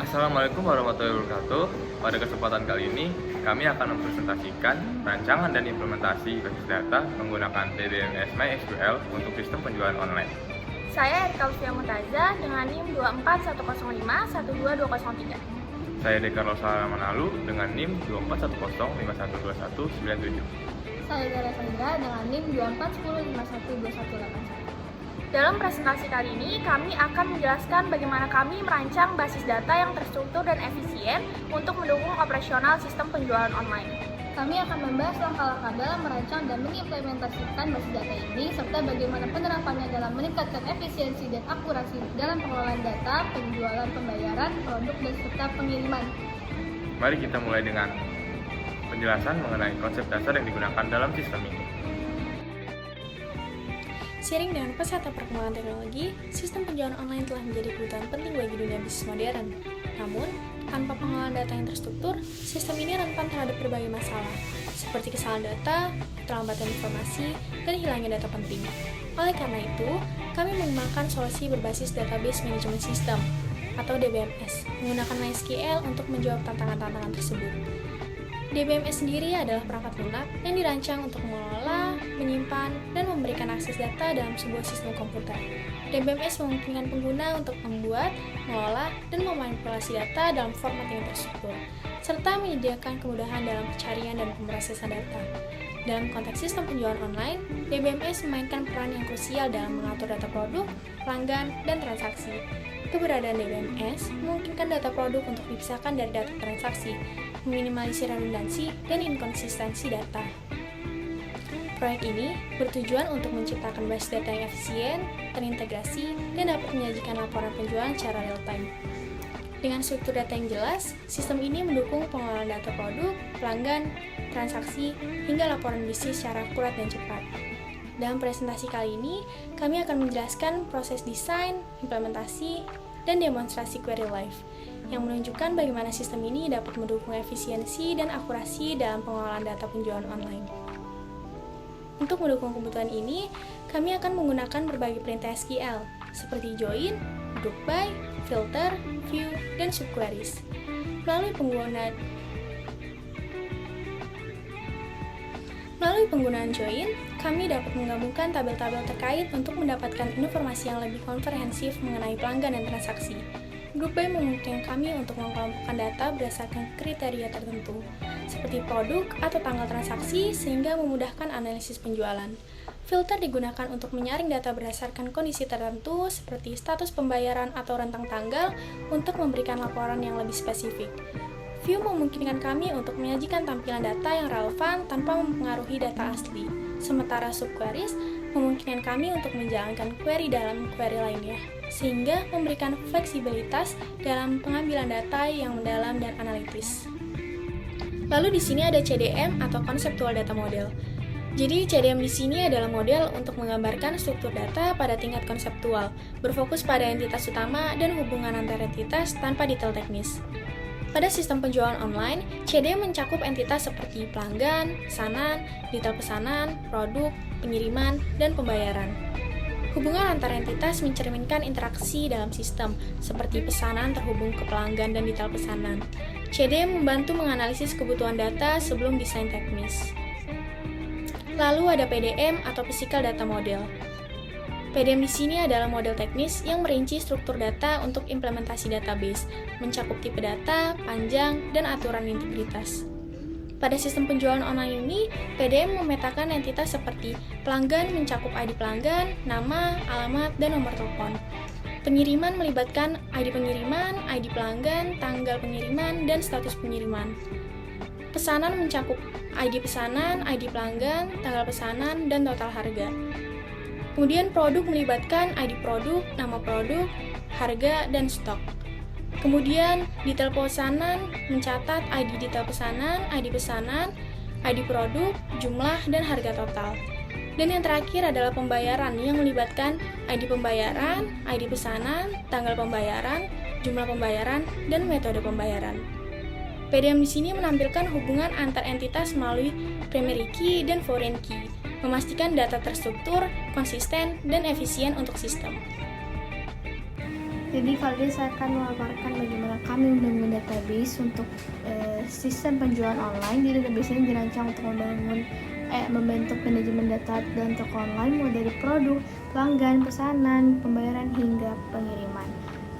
Assalamualaikum warahmatullahi wabarakatuh. Pada kesempatan kali ini, kami akan mempresentasikan rancangan dan implementasi basis data menggunakan DBMS MySQL untuk sistem penjualan online. Saya Erika Lustia Mutaza dengan NIM 24105-12203. Saya Dekarlo Manalu dengan NIM 24105121997. Saya Dara Sandra dengan NIM 2410512181. Dalam presentasi kali ini, kami akan menjelaskan bagaimana kami merancang basis data yang terstruktur dan efisien untuk mendukung operasional sistem penjualan online. Kami akan membahas langkah-langkah dalam merancang dan mengimplementasikan basis data ini, serta bagaimana penerapannya dalam meningkatkan efisiensi dan akurasi dalam pengelolaan data, penjualan, pembayaran, produk, dan serta pengiriman. Mari kita mulai dengan penjelasan mengenai konsep dasar yang digunakan dalam sistem ini. Seiring dengan pesatnya perkembangan teknologi, sistem penjualan online telah menjadi kebutuhan penting bagi dunia bisnis modern. Namun, tanpa pengelolaan data yang terstruktur, sistem ini rentan terhadap berbagai masalah, seperti kesalahan data, keterlambatan informasi, dan hilangnya data penting. Oleh karena itu, kami mengembangkan solusi berbasis Database Management System, atau DBMS, menggunakan MySQL untuk menjawab tantangan-tantangan tersebut. DBMS sendiri adalah perangkat lunak yang dirancang untuk mengelola, menyimpan, dan memberikan akses data dalam sebuah sistem komputer. DBMS memungkinkan pengguna untuk membuat, mengelola, dan memanipulasi data dalam format yang terstruktur, serta menyediakan kemudahan dalam pencarian dan pemrosesan data. Dalam konteks sistem penjualan online, DBMS memainkan peran yang krusial dalam mengatur data produk, pelanggan, dan transaksi. Keberadaan DBMS memungkinkan data produk untuk dipisahkan dari data transaksi, meminimalisir redundansi dan inkonsistensi data. Proyek ini bertujuan untuk menciptakan basis data yang efisien, terintegrasi, dan dapat menyajikan laporan penjualan secara real-time. Dengan struktur data yang jelas, sistem ini mendukung pengelolaan data produk, pelanggan, transaksi, hingga laporan bisnis secara akurat dan cepat. Dalam presentasi kali ini, kami akan menjelaskan proses desain, implementasi, dan demonstrasi query live, yang menunjukkan bagaimana sistem ini dapat mendukung efisiensi dan akurasi dalam pengelolaan data penjualan online. Untuk mendukung kebutuhan ini, kami akan menggunakan berbagai perintah SQL, seperti join, group by, filter, view, dan subqueries. Melalui penggunaan join, kami dapat menggabungkan tabel-tabel terkait untuk mendapatkan informasi yang lebih komprehensif mengenai pelanggan dan transaksi. Group by memungkinkan kami untuk mengelompokkan data berdasarkan kriteria tertentu, seperti produk atau tanggal transaksi, sehingga memudahkan analisis penjualan. Filter digunakan untuk menyaring data berdasarkan kondisi tertentu, seperti status pembayaran atau rentang tanggal, untuk memberikan laporan yang lebih spesifik. View memungkinkan kami untuk menyajikan tampilan data yang relevan tanpa mempengaruhi data asli. Sementara subqueries memungkinkan kami untuk menjalankan query dalam query lainnya, sehingga memberikan fleksibilitas dalam pengambilan data yang mendalam dan analitis. Lalu di sini ada CDM atau Conceptual Data Model. Jadi CDM di sini adalah model untuk menggambarkan struktur data pada tingkat konseptual, berfokus pada entitas utama dan hubungan antar entitas tanpa detail teknis. Pada sistem penjualan online, CDM mencakup entitas seperti pelanggan, pesanan, detail pesanan, produk, pengiriman, dan pembayaran. Hubungan antar entitas mencerminkan interaksi dalam sistem, seperti pesanan terhubung ke pelanggan dan detail pesanan. CDM membantu menganalisis kebutuhan data sebelum desain teknis. Lalu ada PDM atau Physical Data Model. PDM di sini adalah model teknis yang merinci struktur data untuk implementasi database, mencakup tipe data, panjang, dan aturan integritas. Pada sistem penjualan online ini, PDM memetakan entitas seperti pelanggan mencakup ID pelanggan, nama, alamat, dan nomor telepon. Pengiriman melibatkan ID pengiriman, ID pelanggan, tanggal pengiriman, dan status pengiriman. Pesanan mencakup ID pesanan, ID pelanggan, tanggal pesanan, dan total harga. Kemudian produk melibatkan ID produk, nama produk, harga, dan stok. Kemudian detail pesanan mencatat ID detail pesanan, ID produk, jumlah, dan harga total. Dan yang terakhir adalah pembayaran yang melibatkan ID pembayaran, ID pesanan, tanggal pembayaran, jumlah pembayaran, dan metode pembayaran. PDM di sini menampilkan hubungan antar entitas melalui primary key dan foreign key, memastikan data terstruktur, konsisten, dan efisien untuk sistem. Jadi kali ini saya akan memaparkan bagaimana kami membangun database untuk sistem penjualan online. Jadi database ini dirancang untuk membentuk manajemen data dan toko online mulai dari produk, pelanggan, pesanan, pembayaran hingga pengiriman.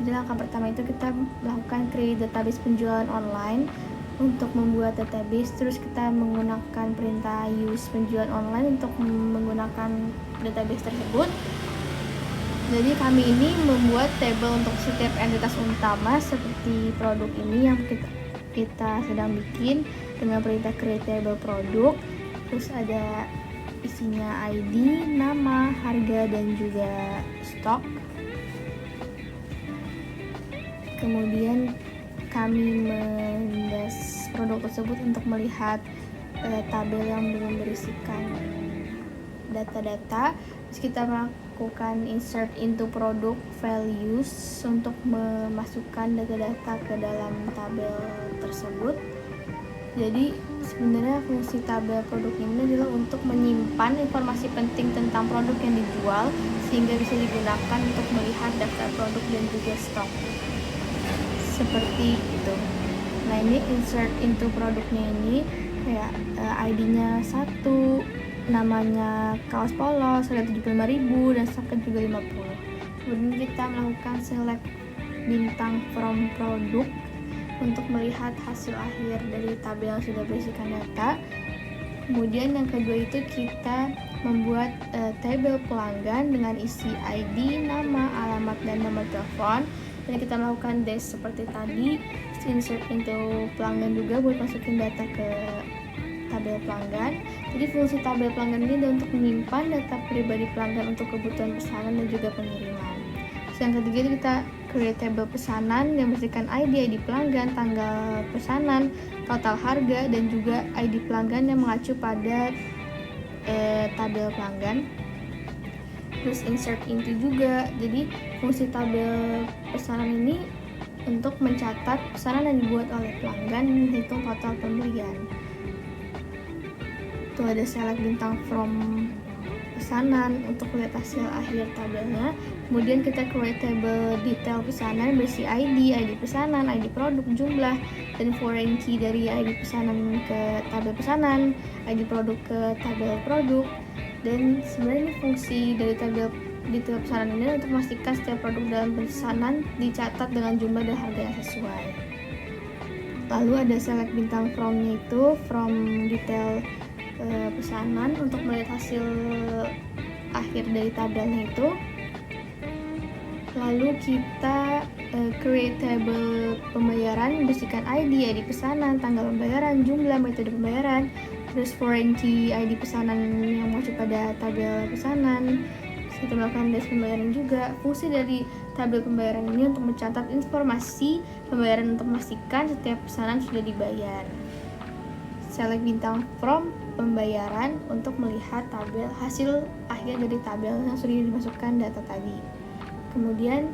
Jadi langkah pertama itu kita melakukan create database penjualan online. Untuk membuat database, terus kita menggunakan perintah use penjualan online untuk menggunakan database tersebut. Jadi kami ini membuat table untuk setiap entitas utama seperti produk ini yang kita sedang bikin dengan perintah create table produk. Terus ada isinya ID, nama, harga, dan juga stok. Kemudian kami mendas produk tersebut untuk melihat tabel yang belum berisikan data-data. Terus kita melakukan insert into product values untuk memasukkan data-data ke dalam tabel tersebut. Jadi sebenarnya fungsi tabel produk ini adalah untuk menyimpan informasi penting tentang produk yang dijual sehingga bisa digunakan untuk melihat daftar produk dan juga stok. Seperti itu. Nah, ini insert into produknya ini kayak ID-nya 1, namanya kaos polos, ada 75.000 dan stoknya juga 50. Kemudian kita melakukan select bintang from produk untuk melihat hasil akhir dari tabel yang sudah berisikan data. Kemudian yang kedua itu kita membuat tabel pelanggan dengan isi ID, nama, alamat, dan nomor telepon. Dan kita melakukan dash seperti tadi, insert into pelanggan juga buat masukin data ke tabel pelanggan. Jadi fungsi tabel pelanggan ini adalah untuk menyimpan data pribadi pelanggan untuk kebutuhan pesanan dan juga pengiriman. Terus yang ketiga itu kita create table pesanan yang berisikan ID pelanggan, tanggal pesanan, total harga, dan juga ID pelanggan yang mengacu pada tabel pelanggan. Terus insert into juga, jadi fungsi tabel pesanan ini untuk mencatat pesanan yang dibuat oleh pelanggan dan menghitung total pembelian. Itu ada select bintang from pesanan untuk lihat hasil akhir tabelnya. Kemudian kita create table detail pesanan berisi ID pesanan, ID produk, jumlah, dan foreign key dari ID pesanan ke tabel pesanan, ID produk ke tabel produk. Dan sebenarnya ini fungsi dari tabel detail pesanan ini untuk memastikan setiap produk dalam pesanan dicatat dengan jumlah dan harga yang sesuai. Lalu ada select bintang from-nya itu from detail pesanan untuk melihat hasil akhir dari tabelnya itu. Lalu kita create table pembayaran berisikan ID pesanan, tanggal pembayaran, jumlah, metode pembayaran, terus foreign key ID pesanan yang mengacu pada tabel pesanan. Terus kita melakukan dash pembayaran juga. Fungsi dari tabel pembayaran ini untuk mencatat informasi pembayaran untuk memastikan setiap pesanan sudah dibayar. Select bintang from pembayaran untuk melihat tabel hasil akhir dari tabel yang sudah dimasukkan data tadi. Kemudian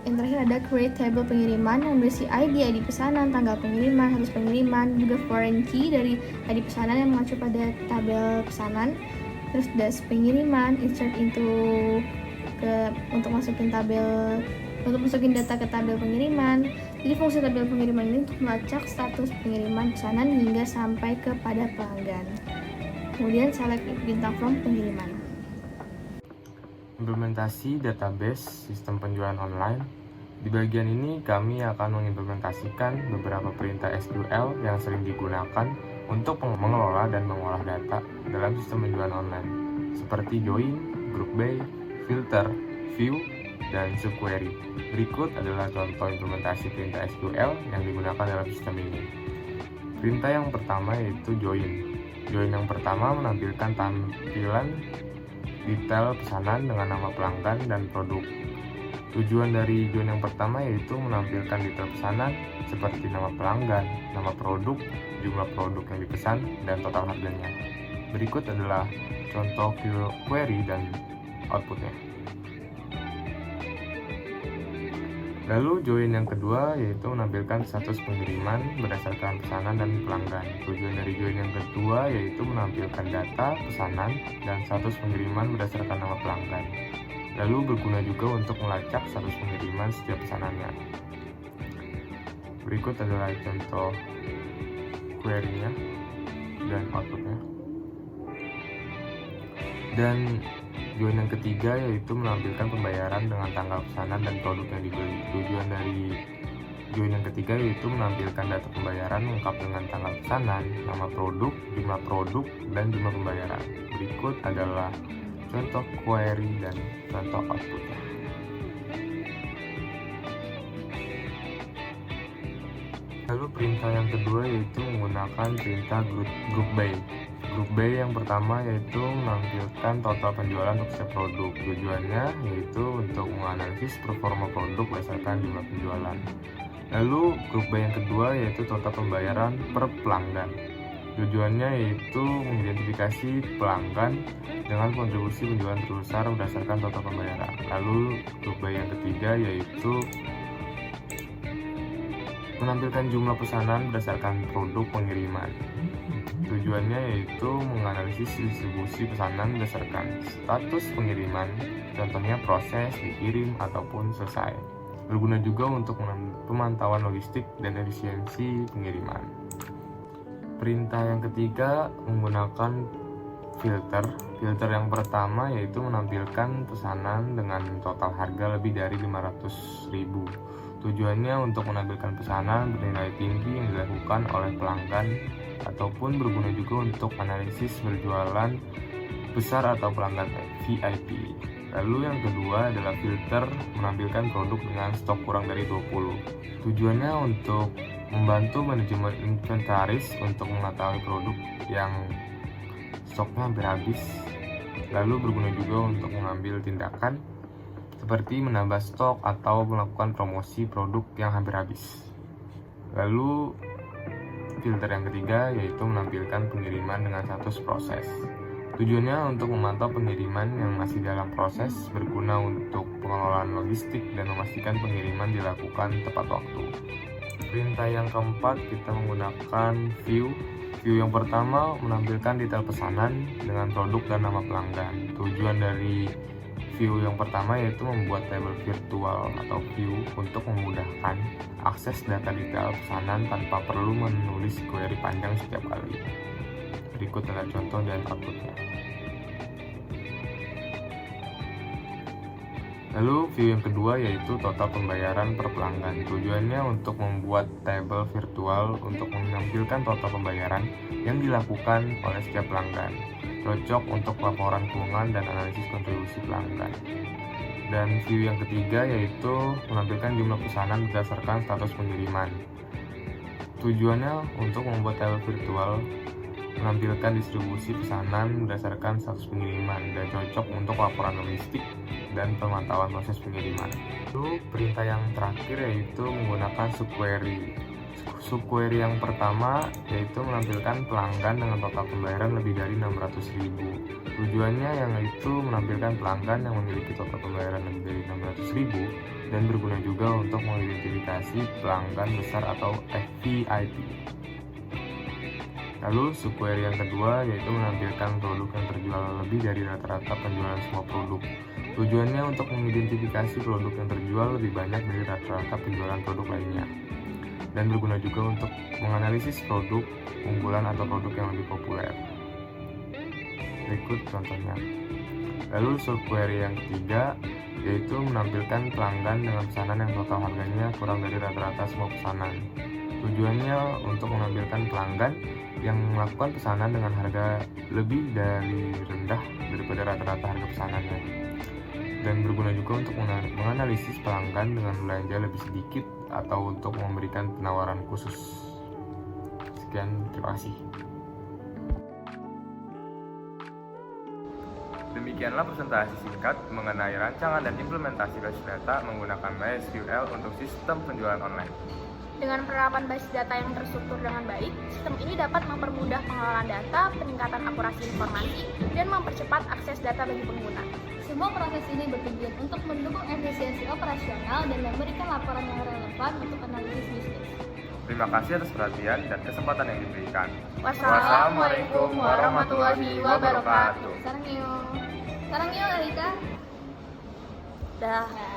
yang terakhir ada create table pengiriman yang berisi ID pesanan, tanggal pengiriman, status pengiriman, juga foreign key dari ID pesanan yang mengacu pada tabel pesanan. Terus dash pengiriman, insert into untuk masukin data ke tabel pengiriman. Jadi fungsi tabel pengiriman ini untuk melacak status pengiriman pesanan hingga sampai kepada pelanggan. Kemudian select bintang from pengiriman. Implementasi database sistem penjualan online. Di bagian ini kami akan mengimplementasikan beberapa perintah SQL yang sering digunakan untuk mengelola dan mengolah data dalam sistem penjualan online, seperti join, group by, filter, view, dan subquery. Berikut adalah contoh implementasi perintah SQL yang digunakan dalam sistem ini. Perintah yang pertama yaitu join. Join yang pertama menampilkan tampilan detail pesanan dengan nama pelanggan dan produk. Tujuan dari join yang pertama yaitu menampilkan detail pesanan seperti nama pelanggan, nama produk, jumlah produk yang dipesan, dan total harganya. Berikut adalah contoh query dan outputnya. Lalu join yang kedua yaitu menampilkan status pengiriman berdasarkan pesanan dan pelanggan. Tujuan dari join yang kedua yaitu menampilkan data pesanan dan status pengiriman berdasarkan nama pelanggan. lalu berguna juga untuk melacak status pengiriman setiap pesanannya. Berikut adalah contoh query-nya dan output-nya. Dan tujuan yang ketiga yaitu menampilkan pembayaran dengan tanggal pesanan dan produk yang dibeli. Tujuan yang ketiga yaitu menampilkan data pembayaran lengkap dengan tanggal pesanan, nama produk, jumlah produk, dan jumlah pembayaran. Berikut adalah contoh query dan contoh outputnya. Lalu perintah yang kedua yaitu menggunakan perintah group by. Group by yang pertama yaitu menampilkan total penjualan untuk setiap produk. Tujuannya yaitu untuk menganalisis performa produk berdasarkan jumlah penjualan. Lalu group by yang kedua yaitu total pembayaran per pelanggan. Tujuannya yaitu mengidentifikasi pelanggan dengan kontribusi penjualan terbesar berdasarkan total pembayaran. Lalu group by yang ketiga yaitu menampilkan jumlah pesanan berdasarkan produk pengiriman. Tujuannya yaitu menganalisis distribusi pesanan berdasarkan status pengiriman, contohnya proses, dikirim, ataupun selesai. Berguna juga untuk pemantauan logistik dan efisiensi pengiriman. Perintah yang ketiga menggunakan filter. Filter yang pertama yaitu menampilkan pesanan dengan total harga lebih dari 500.000. Tujuannya untuk menampilkan pesanan bernilai tinggi yang dilakukan oleh pelanggan ataupun berguna juga untuk analisis berjualan besar atau pelanggan VIP. Lalu yang kedua adalah filter menampilkan produk dengan stok kurang dari 20. Tujuannya untuk membantu manajemen inventaris untuk mengetahui produk yang stoknya hampir habis. Lalu berguna juga untuk mengambil tindakan seperti menambah stok atau melakukan promosi produk yang hampir habis. Lalu filter yang ketiga yaitu menampilkan pengiriman dengan status proses. Tujuannya untuk memantau pengiriman yang masih dalam proses, berguna untuk pengelolaan logistik dan memastikan pengiriman dilakukan tepat waktu. Perintah yang keempat kita menggunakan view. View yang pertama menampilkan detail pesanan dengan produk dan nama pelanggan. Tujuan dari view yang pertama yaitu membuat tabel virtual atau view untuk memudahkan akses data detail pesanan tanpa perlu menulis query panjang setiap kali. Berikut adalah contoh dan outputnya. Lalu view yang kedua yaitu total pembayaran per pelanggan. Tujuannya untuk membuat tabel virtual untuk menampilkan total pembayaran yang dilakukan oleh setiap pelanggan. Cocok untuk laporan keuangan dan analisis kontribusi pelanggan. Dan view yang ketiga yaitu menampilkan jumlah pesanan berdasarkan status pengiriman. Tujuannya untuk membuat tabel virtual menampilkan distribusi pesanan berdasarkan status pengiriman dan cocok untuk laporan logistik dan pemantauan proses pengiriman. Lalu perintah yang terakhir yaitu menggunakan subquery. Subquery yang pertama yaitu menampilkan pelanggan dengan total pembayaran lebih dari 600.000. Tujuannya yang itu menampilkan pelanggan yang memiliki total pembayaran lebih dari 600.000 dan berguna juga untuk mengidentifikasi pelanggan besar atau VIP. Lalu subquery yang kedua yaitu menampilkan produk yang terjual lebih dari rata-rata penjualan semua produk. Tujuannya untuk mengidentifikasi produk yang terjual lebih banyak dari rata-rata penjualan produk lainnya. Dan berguna juga untuk menganalisis produk unggulan atau produk yang lebih populer. Berikut contohnya. Lalu subquery yang ketiga yaitu menampilkan pelanggan dengan pesanan yang total harganya kurang dari rata-rata semua pesanan. Tujuannya untuk menampilkan pelanggan yang melakukan pesanan dengan harga lebih dari rendah daripada rata-rata harga pesanannya. Dan berguna juga untuk menganalisis pelanggan dengan belanja lebih sedikit atau untuk memberikan penawaran khusus. Sekian, terima kasih. Demikianlah presentasi singkat mengenai rancangan dan implementasi basis data menggunakan MySQL untuk sistem penjualan online. Dengan penerapan basis data yang terstruktur dengan baik, sistem ini dapat mempermudah pengelolaan data, peningkatan akurasi informasi, dan mempercepat akses data bagi pengguna. Semua proses ini bertujuan untuk mendukung efisiensi operasional dan memberikan laporan yang relevan untuk analisis bisnis. Terima kasih atas perhatian dan kesempatan yang diberikan. Wassalamualaikum warahmatullahi wabarakatuh. Sarang yuk Alika. Dah.